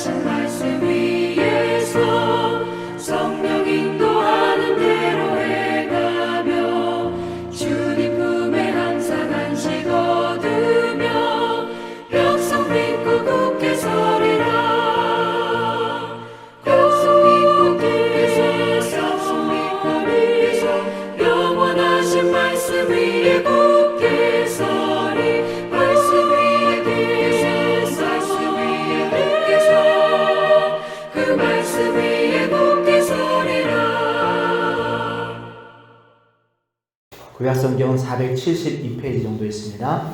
영원하신 말씀 위에서 성령 인도하는 대로 행하며 주님 품에 항상 안식 얻으며 약속 믿고 굳게 서리라. 약속 믿고 굳게 서서 영원하신 말씀 위에 굳게 서리. 말씀 위에 굳게 서 그 말씀 위에 굳게 서리라. 구약성경 472페이지 정도 있습니다.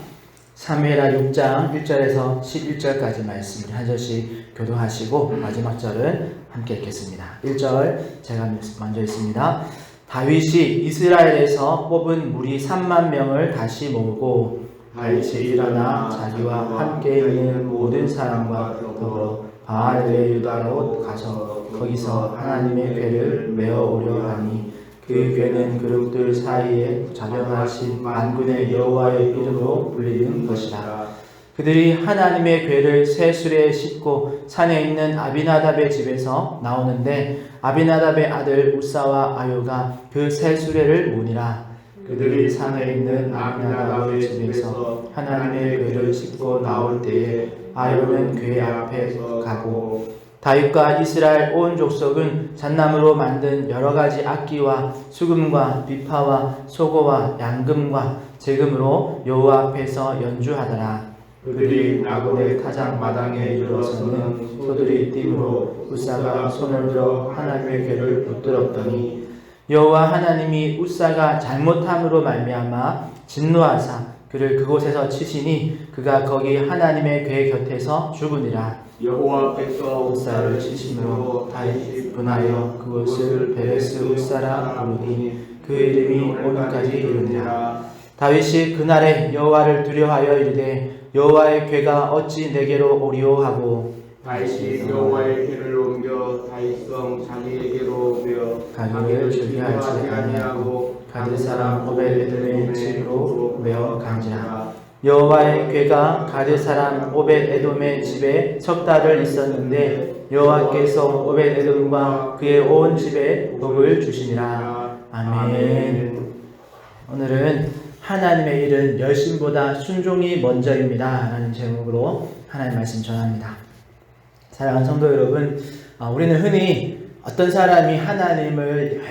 사무엘하 6장 1절에서 11절까지 말씀을 한 절씩 교도하시고 마지막 절은 함께 읽겠습니다. 1절 제가 먼저 읽습니다. 다윗이 이스라엘에서 뽑은 무리 3만 명을 다시 모으고 다윗이 일어나 자기와 함께 있는 모든 사람과 더불어 바알의 유다로 가서 거기서 하나님의 궤를 메어오려 하니 그 궤는 그룹들 사이에 자정하신 만군의 여호와의 이름으로 불리는 것이라. 그들이 하나님의 궤를 새 수레에 싣고 산에 있는 아비나답의 집에서 나오는데 아비나답의 아들 우사와 아요가 그 새 수레를 모니라. 그들이 산에 있는 아비나답의 집에서 하나님의 궤를 싣고 나올 때에 아요는 궤 앞에 가고 다윗과 이스라엘 온 족속은 잣나무로 만든 여러 가지 악기와 수금과 비파와 소고와 양금과 제금으로 여호와 앞에서 연주하더라. 그들이 나곤의 타작 마당에 이르러서는 소들이 띠므로 우사가 손을 들어 하나님의 궤를 붙들었더니 여호와 하나님이 우사가 잘못함으로 말미암아 진노하사 그를 그곳에서 치시니 그가 거기 하나님의 궤 곁에서 죽으니라. 여호와께서 우사를 치심으로 다윗이 분하여 그곳을 베레스 우사라 부르니 그 이름이 오늘까지 이르니라. 다윗이 그날에 여호와를 두려워하여 이르되 여호와의 궤가 어찌 내게로 오리오 하고 다윗이 여호와의 궤를 옮겨 다윗성 자기에게로 메어 가기를 즐겨하지 아니하고 가드 사람 오벳에돔의 집으로 메어 간지라. 여호와의 궤가 가드 사람 오벳에돔의 집에 석 달을 있었는데 여호와께서 오벳에돔과 그의 온 집에 복을 주시니라. 아멘. 오늘은 하나님의 일은 열심보다 순종이 먼저입니다 라는 제목으로 하나님 말씀 전합니다. 사랑하는 성도 여러분, 우리는 흔히 어떤 사람이 하나님을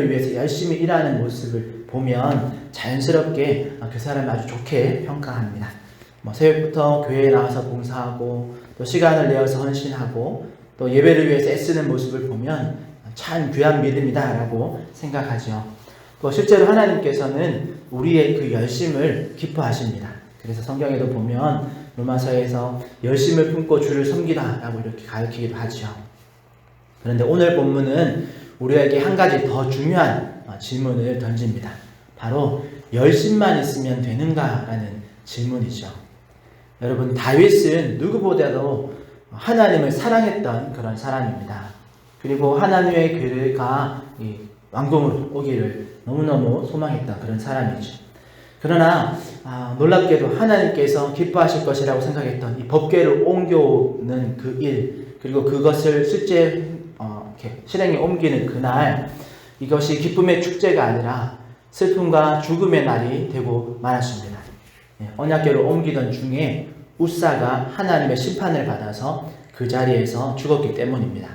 위해서 열심히 일하는 모습을 보면 자연스럽게 그 사람을 아주 좋게 평가합니다. 새벽부터 교회에 나와서 봉사하고 또 시간을 내어서 헌신하고 또 예배를 위해서 애쓰는 모습을 보면 참 귀한 믿음이다 라고 생각하죠. 또 실제로 하나님께서는 우리의 그 열심을 기뻐하십니다. 그래서 성경에도 보면 로마서에서 열심을 품고 주를 섬기라 라고 이렇게 가르치기도 하죠. 그런데 오늘 본문은 우리에게 한 가지 더 중요한 질문을 던집니다. 바로 열심만 있으면 되는가 라는 질문이죠. 여러분, 다윗은 누구보다도 하나님을 사랑했던 그런 사람입니다. 그리고 하나님의 궤가 왕궁으로 오기를 너무너무 소망했던 그런 사람이죠. 그러나 놀랍게도 하나님께서 기뻐하실 것이라고 생각했던 이 법궤를 옮겨오는 그 일, 그리고 그것을 실제 이렇게 실행에 옮기는 그날, 이것이 기쁨의 축제가 아니라 슬픔과 죽음의 날이 되고 말았습니다. 언약궤를 옮기던 중에 우사가 하나님의 심판을 받아서 그 자리에서 죽었기 때문입니다.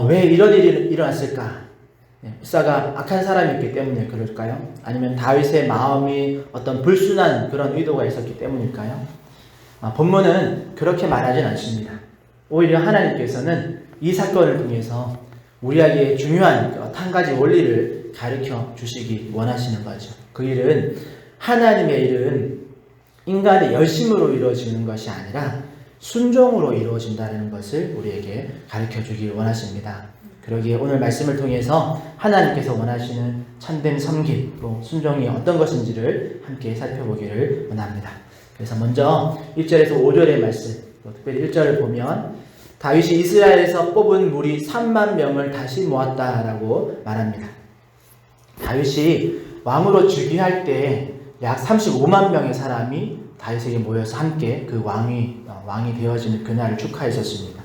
왜 이런 일이 일어났을까? 우사가 악한 사람이었기 때문에 그럴까요? 아니면 다윗의 마음이 어떤 불순한 그런 의도가 있었기 때문일까요? 본문은 그렇게 말하진 않습니다. 오히려 하나님께서는 이 사건을 통해서 우리에게 중요한 한 가지 원리를 가르쳐 주시기 원하시는 거죠. 그 일은, 하나님의 일은 인간의 열심으로 이루어지는 것이 아니라 순종으로 이루어진다는 것을 우리에게 가르쳐 주길 원하십니다. 그러기에 오늘 말씀을 통해서 하나님께서 원하시는 참된 섬김, 또 순종이 어떤 것인지를 함께 살펴보기를 원합니다. 그래서 먼저 1절에서 5절의 말씀, 특별히 1절을 보면 다윗이 이스라엘에서 뽑은 무리 3만 명을 다시 모았다라고 말합니다. 다윗이 왕으로 즉위할 때 약 35만 명의 사람이 다윗에게 모여서 함께 그 왕위 왕이 되어지는 그날을 축하했었습니다.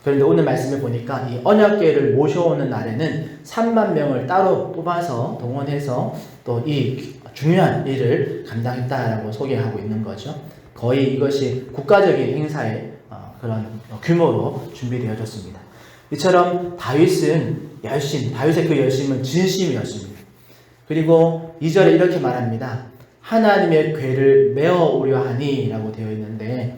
그런데 오늘 말씀을 보니까 이 언약궤를 모셔오는 날에는 3만 명을 따로 뽑아서 동원해서 또 이 중요한 일을 감당했다라고 소개하고 있는 거죠. 거의 이것이 국가적인 행사의 그런 규모로 준비되어졌습니다. 이처럼 다윗의 그 열심은 진심이었습니다. 그리고 2절에 이렇게 말합니다. 하나님의 궤를 메어오려 하니 라고 되어 있는데,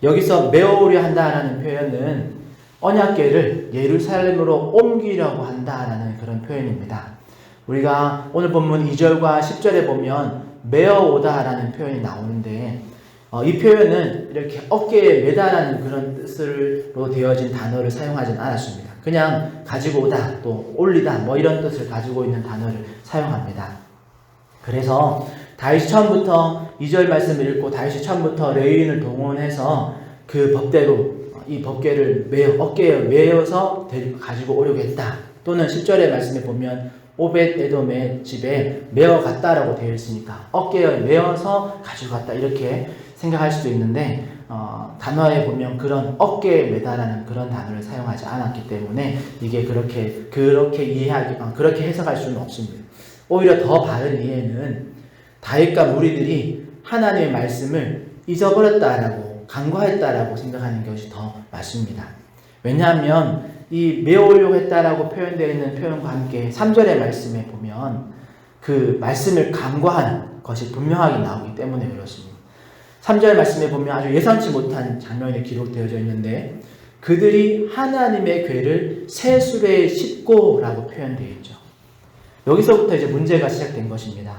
여기서 메어오려 한다라는 표현은 언약궤를 예루살렘으로 옮기려고 한다라는 그런 표현입니다. 우리가 오늘 본문 2절과 10절에 보면 메어오다라는 표현이 나오는데, 이 표현은 이렇게 어깨에 매다라는 그런 뜻으로 되어진 단어를 사용하지는 않았습니다. 그냥 가지고 오다, 또 올리다, 뭐 이런 뜻을 가지고 있는 단어를 사용합니다. 그래서 다윗이 처음부터 2절 말씀을 읽고 다윗이 처음부터 레위인을 동원해서 그 법대로 이 법궤를 어깨에 메어서 가지고 오려고 했다. 또는 10절의 말씀에 보면 오벳 에돔의 집에 메어 갔다라고 되어 있으니까 어깨에 메어서 가지고 갔다, 이렇게 생각할 수도 있는데, 단어에 보면 그런 어깨에 매다라는 그런 단어를 사용하지 않았기 때문에 이게 그렇게 그렇게 해석할 수는 없습니다. 오히려 더 바른 이해는 다윗과 무리들이 하나님의 말씀을 잊어버렸다라고, 간과했다라고 생각하는 것이 더 맞습니다. 왜냐하면 이 메어오려고 했다라고 표현되어 있는 표현과 함께 3절의 말씀에 보면 그 말씀을 간과한 것이 분명하게 나오기 때문에 그렇습니다. 3절 말씀에 보면 아주 예상치 못한 장면이 기록되어져 있는데, 그들이 하나님의 궤를 새 수레에 싣고라고 표현되어 있죠. 여기서부터 이제 문제가 시작된 것입니다.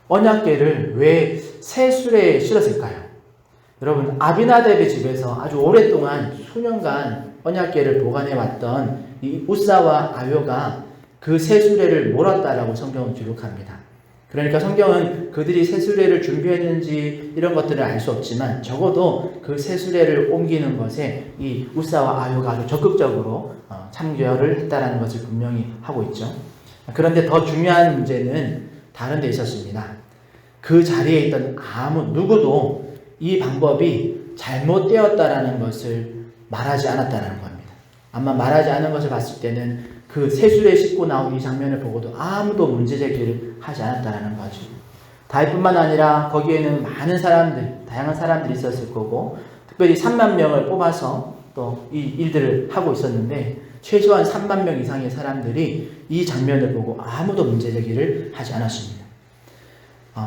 언약궤를 왜 새 수레에 실었을까요? 여러분, 아비나답의 집에서 아주 오랫동안 수년간 언약궤를 보관해왔던 이 우사와 아요가 그 새 수레를 몰았다라고 성경은 기록합니다. 그러니까 성경은 그들이 새 수레를 준비했는지 이런 것들을 알 수 없지만 적어도 그 새 수레를 옮기는 것에 이 우사와 아요가 아주 적극적으로 참여를 했다라는 것을 분명히 하고 있죠. 그런데 더 중요한 문제는 다른 데 있었습니다. 그 자리에 있던 누구도 이 방법이 잘못되었다라는 것을 말하지 않았다라는 겁니다. 아마 말하지 않은 것을 봤을 때는 그 새수레에 싣고 나온 이 장면을 보고도 아무도 문제 제기를 하지 않았다라는 거죠. 다윗뿐만 아니라 거기에는 많은 사람들, 다양한 사람들이 있었을 거고, 특별히 3만 명을 뽑아서 또 이 일들을 하고 있었는데, 최소한 3만 명 이상의 사람들이 이 장면을 보고 아무도 문제 제기를 하지 않았습니다.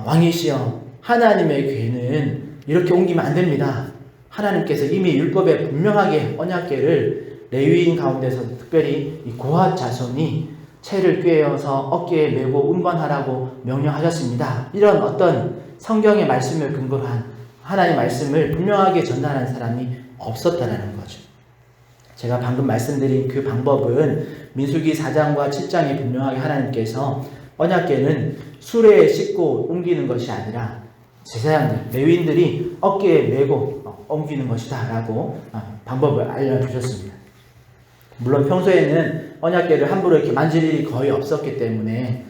왕이시여, 하나님의 궤는 이렇게 옮기면 안 됩니다. 하나님께서 이미 율법에 분명하게 언약궤를 레위인 가운데서 특별히 이 고핫 자손이 채를 꿰어서 어깨에 메고 운반하라고 명령하셨습니다. 이런 어떤 성경의 말씀을 근거로 한 하나님의 말씀을 분명하게 전달하는 사람이 없었다라는 거죠. 제가 방금 말씀드린 그 방법은 민수기 4장과 7장에 분명하게 하나님께서 언약궤는 수레에 싣고 옮기는 것이 아니라 제사장들, 레위인들이 어깨에 메고 옮기는 것이다 라고 방법을 알려주셨습니다. 물론 평소에는 언약궤를 함부로 이렇게 만질 일이 거의 없었기 때문에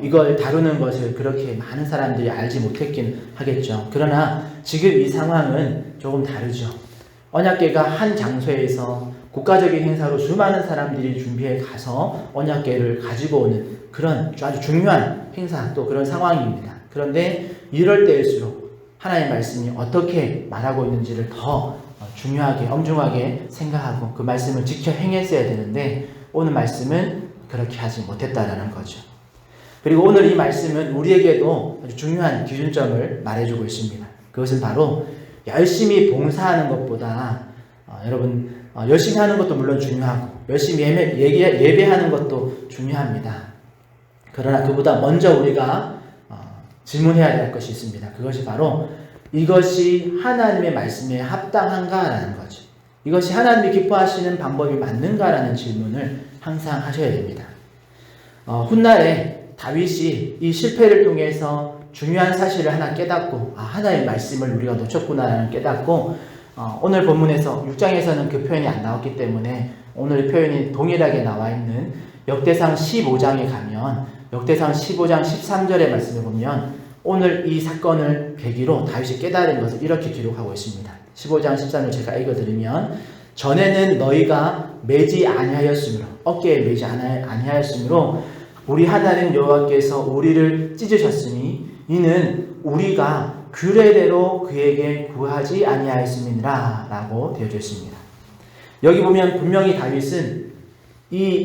이걸 다루는 것을 그렇게 많은 사람들이 알지 못했긴 하겠죠. 그러나 지금 이 상황은 조금 다르죠. 언약궤가 한 장소에서 국가적인 행사로 수많은 사람들이 준비해 가서 언약궤를 가지고 오는 그런 아주 중요한 행사, 또 그런 상황입니다. 그런데 이럴 때일수록 하나님의 말씀이 어떻게 말하고 있는지를 더 중요하게, 엄중하게 생각하고 그 말씀을 지켜 행했어야 되는데, 오늘 말씀은 그렇게 하지 못했다라는 거죠. 그리고 오늘 이 말씀은 우리에게도 아주 중요한 기준점을 말해주고 있습니다. 그것은 바로 열심히 봉사하는 것보다 여러분, 열심히 하는 것도 물론 중요하고 열심히 예배하는 것도 중요합니다. 그러나 그보다 먼저 우리가 질문해야 될 것이 있습니다. 그것이 바로 이것이 하나님의 말씀에 합당한가라는 거죠. 이것이 하나님이 기뻐하시는 방법이 맞는가라는 질문을 항상 하셔야 됩니다. 훗날에 다윗이 이 실패를 통해서 중요한 사실을 하나 깨닫고, 하나의 말씀을 우리가 놓쳤구나라는 깨닫고, 오늘 본문에서 6장에서는 그 표현이 안 나왔기 때문에 오늘 표현이 동일하게 나와 있는 역대상 15장에 가면 역대상 15장 13절의 말씀을 보면 오늘 이 사건을 계기로 다윗이 깨달은 것을 이렇게 기록하고 있습니다. 15장 13절 제가 읽어드리면 전에는 너희가 매지 아니하였으므로 어깨에 매지 아니하였으므로 우리 하나님 여호와께서 우리를 찢으셨으니 이는 우리가 규례대로 그에게 구하지 아니하였음이니라 라고 되어져 있습니다. 여기 보면 분명히 다윗은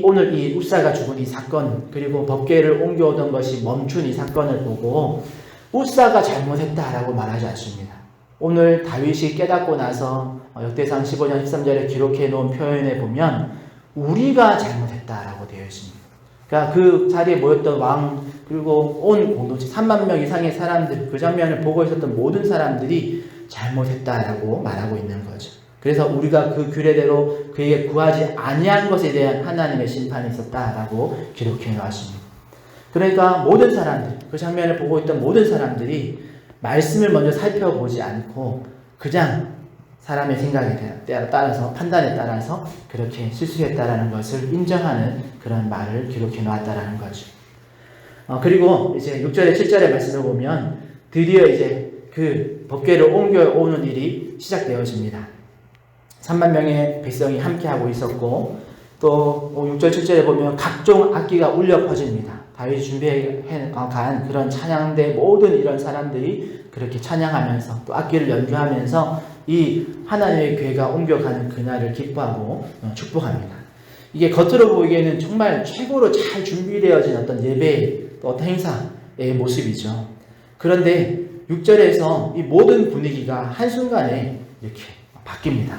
오늘 이 웃사가 죽은 이 사건 그리고 법궤를 옮겨오던 것이 멈춘 이 사건을 보고 웃사가 잘못했다라고 말하지 않습니다. 오늘 다윗이 깨닫고 나서 역대상 15장 13절에 기록해 놓은 표현에 보면 우리가 잘못했다라고 되어 있습니다. 그러니까 그 자리에 모였던 왕 그리고 온 공동체 3만 명 이상의 사람들 그 장면을 보고 있었던 모든 사람들이 잘못했다라고 말하고 있는 거죠. 그래서 우리가 그 규례대로 그에게 구하지 아니한 것에 대한 하나님의 심판이 있었다라고 기록해 놓았습니다. 그러니까 모든 사람들 그 장면을 보고 있던 모든 사람들이 말씀을 먼저 살펴보지 않고 그냥 사람의 생각에 따라서 판단에 따라서 그렇게 실수했다라는 것을 인정하는 그런 말을 기록해 놓았다라는 거죠. 그리고 이제 6절에 7절의 말씀을 보면 드디어 이제 그 법궤를 옮겨오는 일이 시작되어집니다. 3만 명의 백성이 함께하고 있었고 또 6절 7절에 보면 각종 악기가 울려 퍼집니다. 다윗이 준비해 간 그런 찬양대 모든 이런 사람들이 그렇게 찬양하면서 또 악기를 연주하면서 이 하나님의 궤가 옮겨가는 그날을 기뻐하고 축복합니다. 이게 겉으로 보기에는 정말 최고로 잘 준비되어진 어떤 예배 또 어떤 행사의 모습이죠. 그런데 6절에서 이 모든 분위기가 한순간에 이렇게 바뀝니다.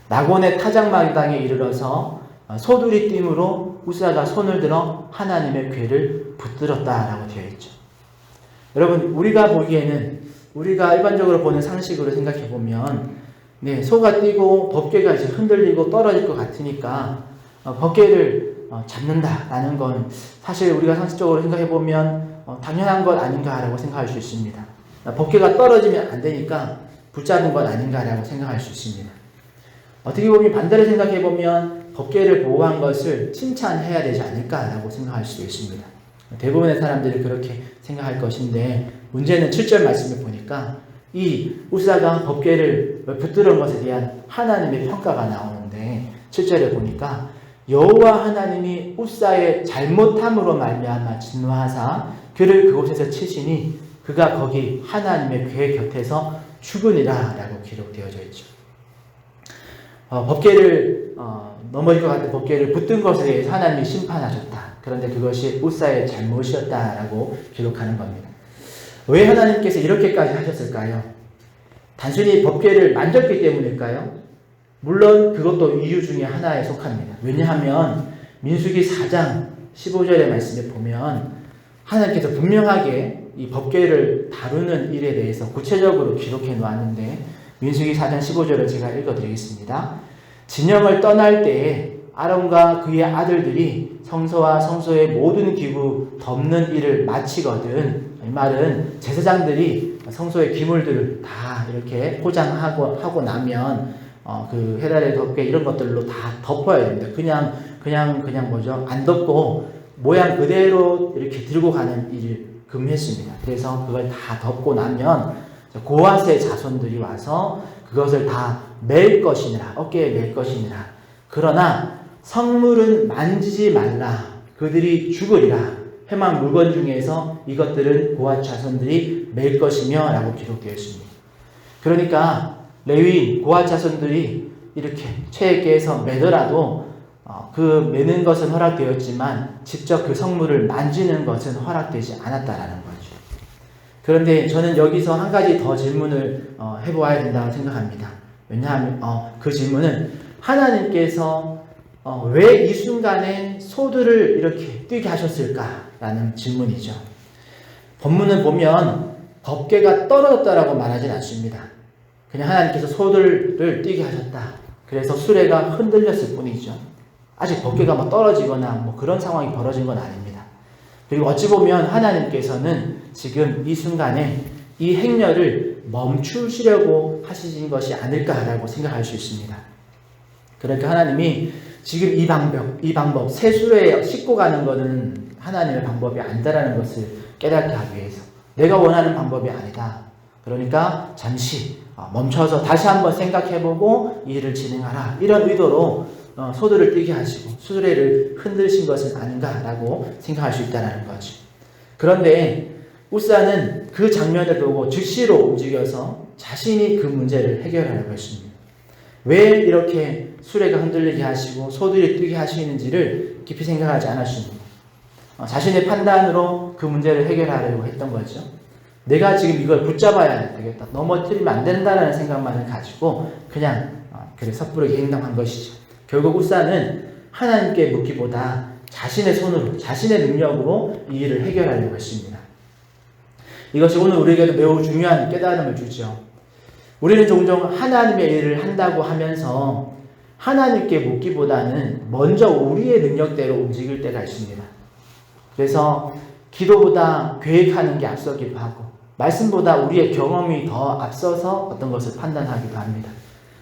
낙원의 타작마당에 이르러서 소두리 띠므로 웃사가 손을 들어 하나님의 궤를 붙들었다라고 되어 있죠. 여러분 우리가 보기에는 우리가 일반적으로 보는 상식으로 생각해 보면 소가 뛰고 법궤가 이제 흔들리고 떨어질 것 같으니까 법궤를 잡는다라는 건 사실 우리가 상식적으로 생각해 보면 당연한 것 아닌가라고 생각할 수 있습니다. 법궤가 떨어지면 안 되니까 붙잡은 것 아닌가라고 생각할 수 있습니다. 어떻게 보면 반대로 생각해 보면 법궤를 보호한 것을 칭찬해야 되지 않을까라고 생각할 수도 있습니다. 대부분의 사람들이 그렇게 생각할 것인데 문제는 7절 말씀을 보니까 이 웃사가 법궤를 붙들은 것에 대한 하나님의 평가가 나오는데 7절에 보니까 여호와 하나님이 웃사의 잘못함으로 말미암아 진노하사 그를 그곳에서 치시니 그가 거기 하나님의 궤 곁에서 죽으니라 라고 기록되어져 있죠. 법궤를 넘어질 것 같은 법궤를 붙든 것에 대해서 하나님이 심판하셨다. 그런데 그것이 웃사의 잘못이었다라고 기록하는 겁니다. 왜 하나님께서 이렇게까지 하셨을까요? 단순히 법궤를 만졌기 때문일까요? 물론 그것도 이유 중에 하나에 속합니다. 왜냐하면 민수기 4장 15절의 말씀에 보면 하나님께서 분명하게 이 법궤를 다루는 일에 대해서 구체적으로 기록해 놓았는데 민수기 4장 15절을 제가 읽어드리겠습니다. 진영을 떠날 때에 아론과 그의 아들들이 성소와 성소의 모든 기구 덮는 일을 마치거든. 이 말은 제사장들이 성소의 기물들을 다 이렇게 포장하고 나면 그 헤달의 덮개 이런 것들로 다 덮어야 됩니다. 그냥 뭐죠? 안 덮고 모양 그대로 이렇게 들고 가는 일을 금했습니다. 그래서 그걸 다 덮고 나면 고아세 자손들이 와서 그것을 다 맬 것이니라. 어깨에 맬 것이니라. 그러나 성물은 만지지 말라. 그들이 죽으리라. 회막 물건 중에서 이것들은 고아 자손들이 맬 것이며 라고 기록되어 있습니다. 그러니까 레위인 고아 자손들이 이렇게 체에게에서 매더라도 그 매는 것은 허락되었지만 직접 그 성물을 만지는 것은 허락되지 않았다라는 거죠. 그런데 저는 여기서 한 가지 더 질문을 해보아야 된다고 생각합니다. 왜냐하면 그 질문은 하나님께서 왜 이 순간에 소들을 이렇게 뛰게 하셨을까라는 질문이죠. 본문을 보면 법궤가 떨어졌다라고 말하진 않습니다. 그냥 하나님께서 소들을 뛰게 하셨다. 그래서 수레가 흔들렸을 뿐이죠. 아직 법궤가 뭐 떨어지거나 뭐 그런 상황이 벌어진 건 아닙니다. 그리고 어찌 보면 하나님께서는 지금 이 순간에 이 행렬을 멈추시려고 하신 것이 아닐까라고 생각할 수 있습니다. 그러니까 하나님이 지금 이 방법, 새 수레에 싣고 가는 것은 하나님의 방법이 아니다라는 것을 깨닫게 하기 위해서 내가 원하는 방법이 아니다. 그러니까 잠시 멈춰서 다시 한번 생각해보고 이 일을 진행하라. 이런 의도로 소들을 뛰게 하시고 수레를 흔드신 것은 아닌가라고 생각할 수 있다는 거죠. 그런데 우사는 그 장면을 보고 즉시로 움직여서 자신이 그 문제를 해결하려고 했습니다. 왜 이렇게 수레가 흔들리게 하시고 소들이 뛰게 하시는지를 깊이 생각하지 않았습니다. 자신의 판단으로 그 문제를 해결하려고 했던 거죠. 내가 지금 이걸 붙잡아야 되겠다, 넘어뜨리면 안 된다라는 생각만을 가지고 그냥 섣부르게 행동한 것이죠. 결국 우사는 하나님께 묻기보다 자신의 손으로, 자신의 능력으로 이 일을 해결하려고 했습니다. 이것이 오늘 우리에게도 매우 중요한 깨달음을 주죠. 우리는 종종 하나님의 일을 한다고 하면서 하나님께 묻기보다는 먼저 우리의 능력대로 움직일 때가 있습니다. 그래서 기도보다 계획하는 게 앞서기도 하고 말씀보다 우리의 경험이 더 앞서서 어떤 것을 판단하기도 합니다.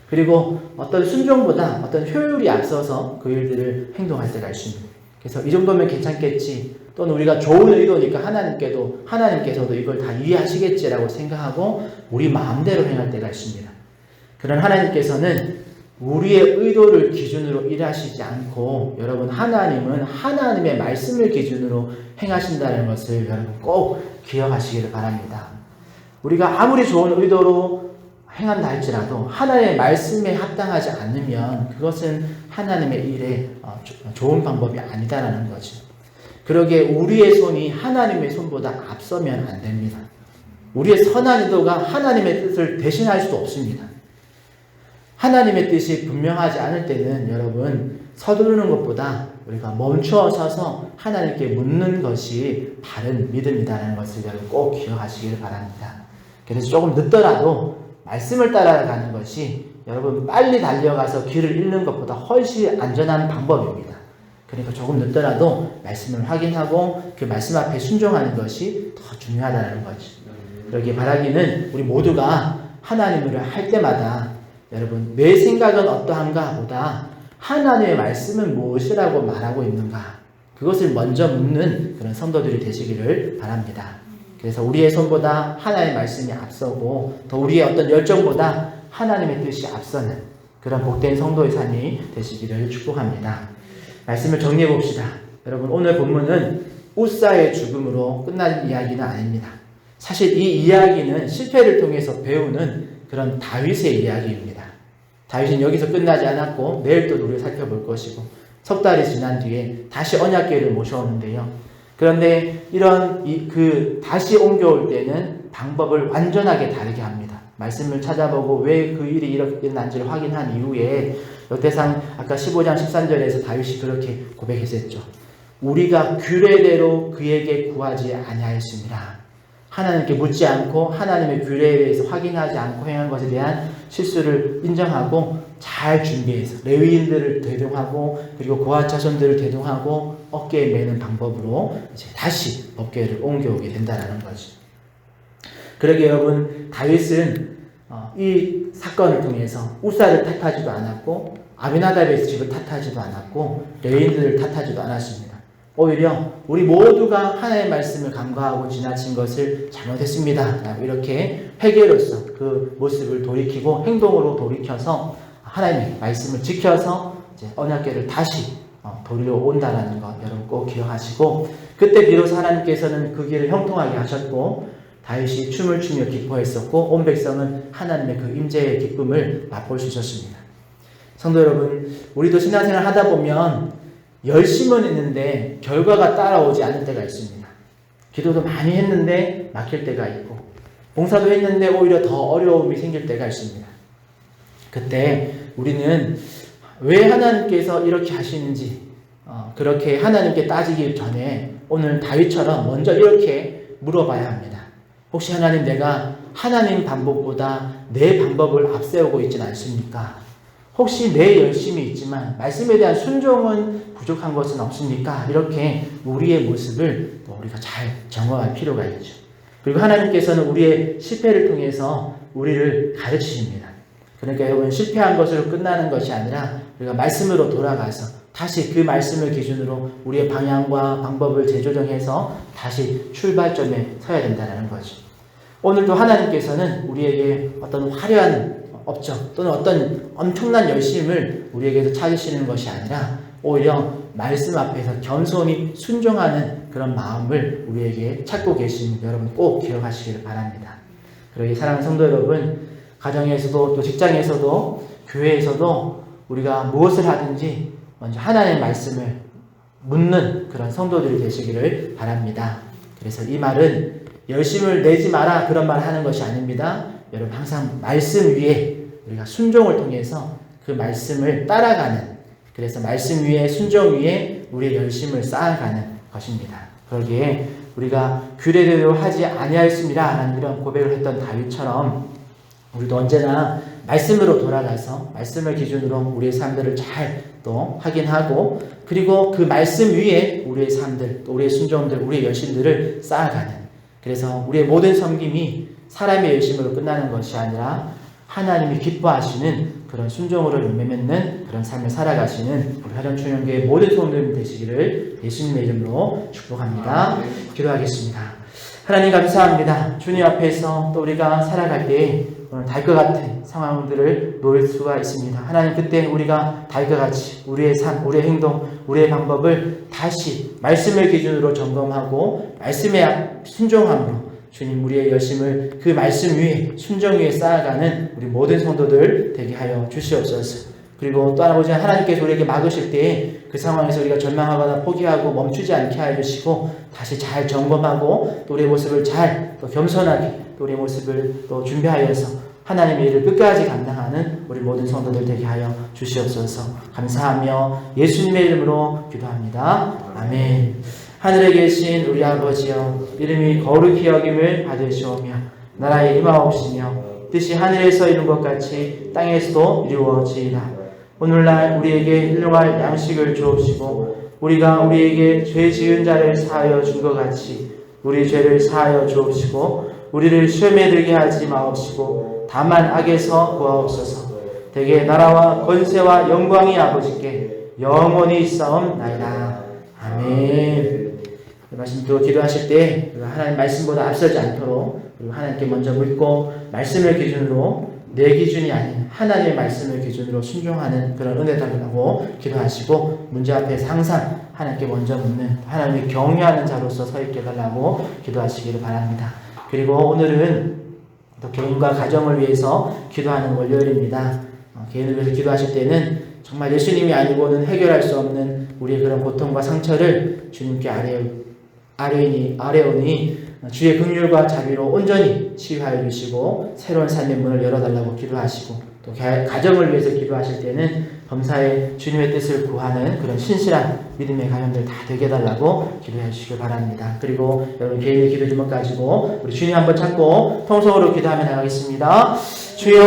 그리고 어떤 순종보다 어떤 효율이 앞서서 그 일들을 행동할 때가 있습니다. 그래서 이 정도면 괜찮겠지, 또는 우리가 좋은 의도니까 하나님께서도 이걸 다 이해하시겠지라고 생각하고 우리 마음대로 행할 때가 있습니다. 그런 하나님께서는 우리의 의도를 기준으로 일하시지 않고 여러분, 하나님은 하나님의 말씀을 기준으로 행하신다는 것을 여러분 꼭 기억하시기를 바랍니다. 우리가 아무리 좋은 의도로 행한다 할지라도 하나님의 말씀에 합당하지 않으면 그것은 하나님의 일에 좋은 방법이 아니다라는 거죠. 그러기에 우리의 손이 하나님의 손보다 앞서면 안 됩니다. 우리의 선한 의도가 하나님의 뜻을 대신할 수도 없습니다. 하나님의 뜻이 분명하지 않을 때는 여러분 서두르는 것보다 우리가 멈추어 서서 하나님께 묻는 것이 바른 믿음이라는 것을 여러분 꼭 기억하시기를 바랍니다. 그래서 조금 늦더라도 말씀을 따라가는 것이 여러분 빨리 달려가서 길을 잃는 것보다 훨씬 안전한 방법입니다. 그러니까 조금 늦더라도 말씀을 확인하고 그 말씀 앞에 순종하는 것이 더 중요하다는 거죠. 그러기에 바라기는 우리 모두가 하나님을 할 때마다 여러분 내 생각은 어떠한가 보다 하나님의 말씀은 무엇이라고 말하고 있는가, 그것을 먼저 묻는 그런 성도들이 되시기를 바랍니다. 그래서 우리의 손보다 하나님의 말씀이 앞서고 더 우리의 어떤 열정보다 하나님의 뜻이 앞서는 그런 복된 성도의 삶이 되시기를 축복합니다. 말씀을 정리해 봅시다. 여러분, 오늘 본문은 우사의 죽음으로 끝나는 이야기는 아닙니다. 사실 이 이야기는 실패를 통해서 배우는 그런 다윗의 이야기입니다. 다윗은 여기서 끝나지 않았고 내일 또 우리가 살펴볼 것이고 석 달이 지난 뒤에 다시 언약궤를 모셔오는데요. 그런데 다시 옮겨올 때는 방법을 완전하게 다르게 합니다. 말씀을 찾아보고 왜 그 일이 일어난지를 확인한 이후에 역대상 아까 15장 13절에서 다윗이 그렇게 고백했었죠. 우리가 규례대로 그에게 구하지 아니하였습니다. 하나님께 묻지 않고 하나님의 규례에 대해서 확인하지 않고 행한 것에 대한 실수를 인정하고 잘 준비해서 레위인들을 대동하고 그리고 고아 자손들을 대동하고 어깨에 매는 방법으로 이제 다시 법궤를 옮겨오게 된다는 거죠. 그러게 여러분, 다윗은 이 사건을 통해서 우사를 탓하지도 않았고 아비나답의 집을 탓하지도 않았고 레위인들을 탓하지도 않았습니다. 오히려 우리 모두가 하나님의 말씀을 간과하고 지나친 것을 잘못했습니다. 이렇게 회개로서 그 모습을 돌이키고 행동으로 돌이켜서 하나님의 말씀을 지켜서 이제 언약궤를 다시 돌려온다는 것 여러분 꼭 기억하시고, 그때 비로소 하나님께서는 그 길을 형통하게 하셨고 다윗이 춤을 추며 기뻐했었고 온 백성은 하나님의 그 임재의 기쁨을 맛볼 수 있었습니다. 성도 여러분, 우리도 신앙생활 하다 보면 열심은 했는데 결과가 따라오지 않을 때가 있습니다. 기도도 많이 했는데 막힐 때가 있고 봉사도 했는데 오히려 더 어려움이 생길 때가 있습니다. 그때 우리는 왜 하나님께서 이렇게 하시는지 그렇게 하나님께 따지기 전에 오늘 다윗처럼 먼저 이렇게 물어봐야 합니다. 혹시 하나님, 내가 하나님 방법보다 내 방법을 앞세우고 있지는 않습니까? 혹시 내 열심이 있지만 말씀에 대한 순종은 부족한 것은 없습니까? 이렇게 우리의 모습을 우리가 잘 점검할 필요가 있죠. 그리고 하나님께서는 우리의 실패를 통해서 우리를 가르치십니다. 그러니까 여러분, 실패한 것으로 끝나는 것이 아니라 우리가 말씀으로 돌아가서 다시 그 말씀을 기준으로 우리의 방향과 방법을 재조정해서 다시 출발점에 서야 된다는 거죠. 오늘도 하나님께서는 우리에게 어떤 화려한 업적 또는 어떤 엄청난 열심을 우리에게서 찾으시는 것이 아니라 오히려 말씀 앞에서 겸손히 순종하는 그런 마음을 우리에게 찾고 계신 여러분 꼭 기억하시기를 바랍니다. 그러기 사랑하는 성도 여러분, 가정에서도 또 직장에서도 교회에서도 우리가 무엇을 하든지 먼저 하나님의 말씀을 묻는 그런 성도들이 되시기를 바랍니다. 그래서 이 말은 열심을 내지 마라 그런 말 하는 것이 아닙니다. 여러분 항상 말씀 위에 우리가 순종을 통해서 그 말씀을 따라가는, 그래서 말씀 위에 순종 위에 우리의 열심을 쌓아가는 것입니다. 그러기에 우리가 규례대로 하지 아니하였습니다 라는 이런 고백을 했던 다윗처럼 우리도 언제나 말씀으로 돌아가서 말씀을 기준으로 우리의 삶들을 잘 또 확인하고, 그리고 그 말씀 위에 우리의 삶들, 또 우리의 순종들, 우리의 열심들을 쌓아가는, 그래서 우리의 모든 섬김이 사람의 열심으로 끝나는 것이 아니라 하나님이 기뻐하시는 그런 순종으로 열매 맺는 그런 삶을 살아가시는 우리 화전초년교회 모든 성도님 되시기를 예수님의 이름으로 축복합니다. 기도하겠습니다. 하나님 감사합니다. 주님 앞에서 또 우리가 살아갈 때 오늘 다윗과 같은 상황들을 놓을 수가 있습니다. 하나님, 그때 우리가 다윗과 같이 우리의 삶, 우리의 행동, 우리의 방법을 다시 말씀을 기준으로 점검하고 말씀에 순종함으로 주님 우리의 열심을 그 말씀 위에 순종 위에 쌓아가는 우리 모든 성도들 되게 하여 주시옵소서. 그리고 또 아버지 하나님께서 우리에게 막으실 때에 그 상황에서 우리가 절망하거나 포기하고 멈추지 않게 해주시고 다시 잘 점검하고 또 우리의 모습을 잘 또 겸손하게 또 우리의 모습을 또 준비하여서 하나님의 일을 끝까지 감당하는 우리 모든 성도들 되게 하여 주시옵소서. 감사하며 예수님의 이름으로 기도합니다. 아멘. 하늘에 계신 우리 아버지여, 이름이 거룩히 여김을 받으시오며 나라의 임하옵시며 뜻이 하늘에서 이룬 것 같이 땅에서도 이루어지이다. 오늘날 우리에게 일용할 양식을 주옵시고 우리가 우리에게 죄 지은 자를 사하여 준 것 같이 우리 죄를 사하여 주옵시고 우리를 시험에 들게 하지 마옵시고 다만 악에서 구하옵소서. 대개 나라와 권세와 영광이 아버지께 영원히 있사옵나이다. 아멘. 그 말씀 또 기도하실 때 하나님 말씀보다 앞서지 않도록 그리고 하나님께 먼저 묻고 말씀을 기준으로 내 기준이 아닌 하나님의 말씀을 기준으로 순종하는 그런 은혜 달라고 기도하시고 문제 앞에서 항상 하나님께 먼저 묻는 하나님을 경외하는 자로서 서 있게 달라고 기도하시기를 바랍니다. 그리고 오늘은 또 개인과 가정을 위해서 기도하는 월요일입니다. 개인을 위해서 기도하실 때는 정말 예수님이 아니고는 해결할 수 없는 우리의 그런 고통과 상처를 주님께 아뢰오니 주의 긍휼과 자비로 온전히 치유하여 주시고 새로운 삶의 문을 열어달라고 기도하시고, 또 가정을 위해서 기도하실 때는 범사에 주님의 뜻을 구하는 그런 신실한 믿음의 가정들 다 되게 해달라고 기도해 주시길 바랍니다. 그리고 여러분 개인의 기도 제목 가지고 우리 주님 한번 찾고 통성으로 기도하며 나가겠습니다. 주여,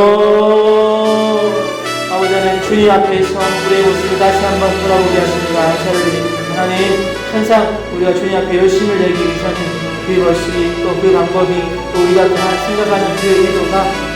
아버지 하나님, 주님 앞에서 우리의 모습을 다시 한번 돌아보게 하시니 감사를 드립니다. 하나님, 항상 우리가 주님 앞에 열심을 내기 위해서는 그 모습이 또 그 방법이 또 우리가 다 생각하는 그 의도가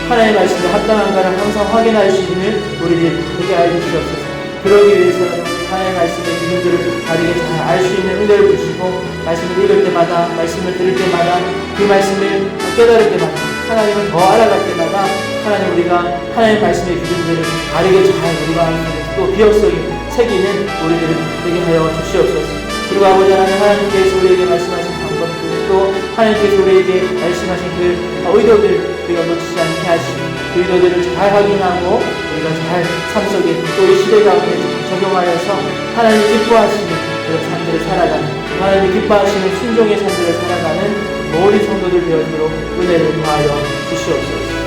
하나님의 말씀에 합당한가를 항상 확인할 수 있는 우리들이 되게 알려주시옵소서. 그러기 위해서는 하나님의 말씀의 기준들을 다르게 잘 알 수 있는 은혜를 주시고 말씀을 읽을 때마다 말씀을 들을 때마다 그 말씀을 깨달을 때마다 하나님을 더 알아갈 때마다 하나님 우리가 하나님의 말씀의 기준들을 다르게 잘 우리가 또 기억 속에 새기는 우리들을 되게 하여 주시옵소서. 그리고 아버지 하나님께서 우리에게 말씀하신 방법들 또 하나님께서 우리에게 말씀하신 그 의도들 우리가 놓치지 않게 하시고 그 의도들을 잘 확인하고 우리가 잘 삶 속에 또 이 시대 가운데 적용하여서 하나님이 기뻐하시는 그런 삶들을 살아가는, 하나님이 기뻐하시는 순종의 삶들을 살아가는 모든 성도들 되어지도록 은혜를 더하여 주시옵소서.